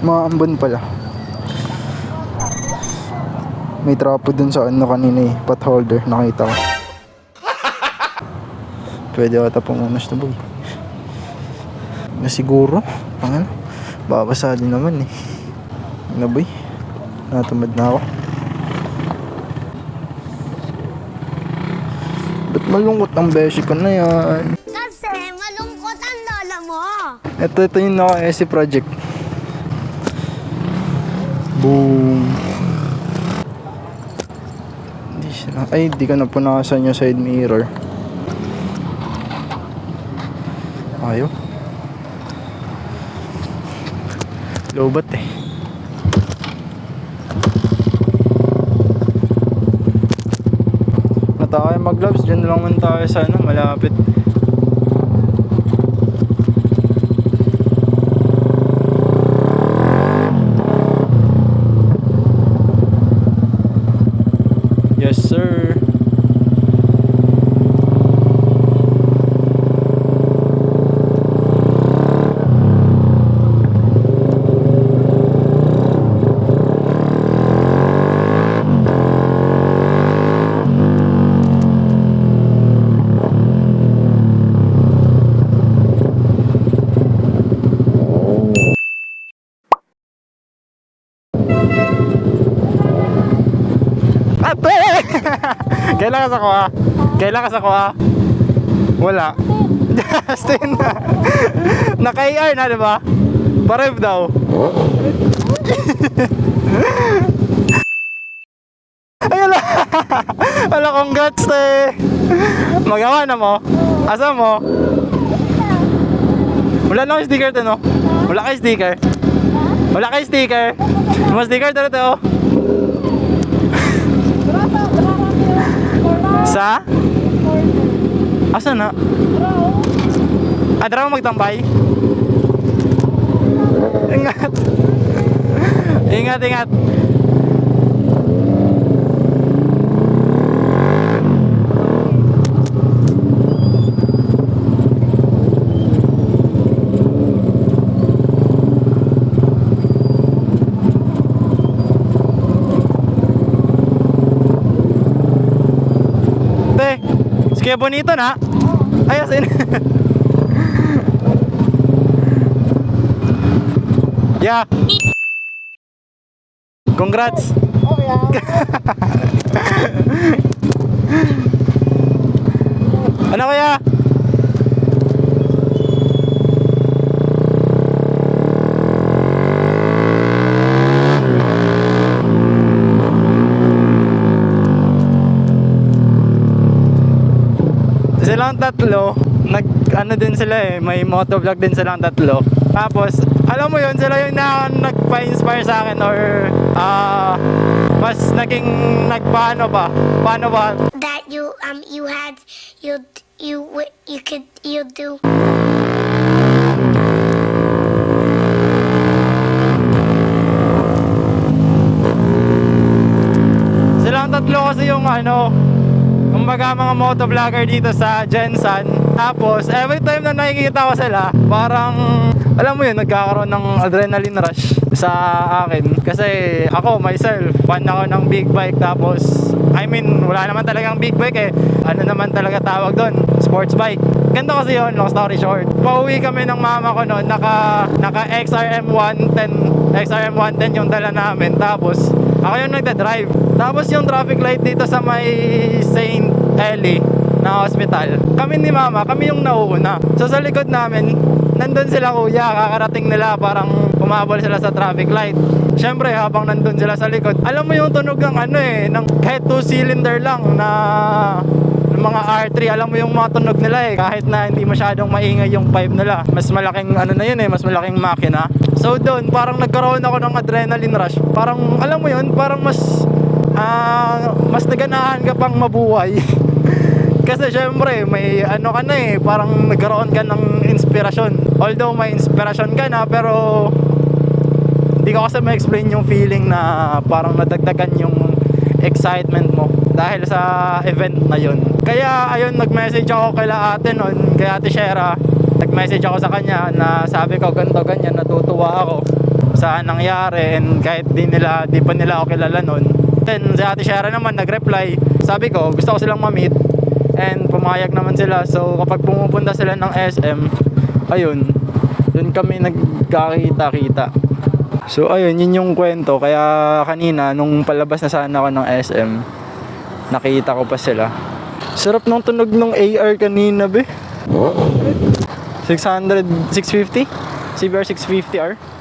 Maambon pala. May trapo dun sa ano kanina eh, pot holder, nakita ko. Pwede ata pumunas na bug. Na siguro, ano, babasa din naman eh. Ano ba eh? Natamad na ako. Ba't malungkot ang beshi ko na yan? Kasi malungkot ang lola mo. Ito yung naka-SC project. Boom. Hindi siya. Ay, di ka na punasan yung side mirror. Ayaw. Lobat eh. Na tayo mag-gloves, dyan lang man tayo sa ano, malapit. Yes sir. Ate! Kailan ka sa kuha? Kailan ka sa kuha? Wala. Justin na. Naka-AR na, di ba? Pa-rev daw. Ay, ala. Ala, congrats, te. Magawa na mo? Asa mo? Wala na kayo sticker, te, no? Wala kayo sticker? Wala kayo sticker? Mas sticker, te, te, oh. Sa? Asa na? Adra mo magtambay? Ingat. Ingat, ingat. Kaya bonito na. Ay, asin. Yeah. Congrats. Ano kaya? Silang tatlo, ano din sila eh, may motovlog din silang tatlo. Tapos, alam mo yun, sila yung nagpa-inspire sa akin or mas naging nagpaano ba? Paano ba? That you do. Silang tatlo kasi yung ano, kumbaga mga motovlogger dito sa Gensan. Tapos every time na nakikita ko sila, parang alam mo yun, nagkakaroon ng adrenaline rush sa akin. Kasi ako myself, fan ako ng big bike. Tapos I mean, wala naman talagang big bike eh. Ano naman talaga tawag doon? Sports bike. Ganda kasi yun, long story short. Pauwi kami ng mama ko noon, naka XRM 110. XRM 110 yung dala namin. Tapos ako yung nagda-drive. Tapos yung traffic light dito sa may St. Eli na hospital, kami ni mama, kami yung nauuna. So sa likod namin, nandun sila kuya, kakarating nila, parang umabol sila sa traffic light. Syempre habang nandun sila sa likod, alam mo yung tunog ng ano eh, ng kahit 2-cylinder lang na mga R3, alam mo yung mga tunog nila eh, kahit na hindi masyadong maingay yung pipe nila. Mas malaking ano na yun eh, mas malaking makina. So doon, parang nagkaroon ako ng adrenaline rush. Parang alam mo yun, parang mas naganahan ka pang mabuhay. Kasi syempre may ano ka na eh, parang nagkaroon ka ng inspirasyon. Although may inspirasyon ka na, pero hindi ko kasi ma-explain yung feeling na parang nadagdagan yung excitement mo dahil sa event na yun. Kaya ayun, nag-message ako kay ate nun, kay ate Shera. Nag-message ako sa kanya na sabi ko ganito ganyan, natutuwa ako saan nangyari, and kahit di pa nila ako kilala nun. Then si Ate Shara naman nag-reply. Sabi ko, gusto ko silang ma-meet, and pumayag naman sila. So kapag pumupunta sila ng SM, ayun, dun kami nagkakita-kita. So ayun, yun yung kwento. Kaya kanina nung palabas na sana ako ng SM, nakita ko pa sila. Sarap ng tunog ng AR kanina, be. 650? CBR 650R.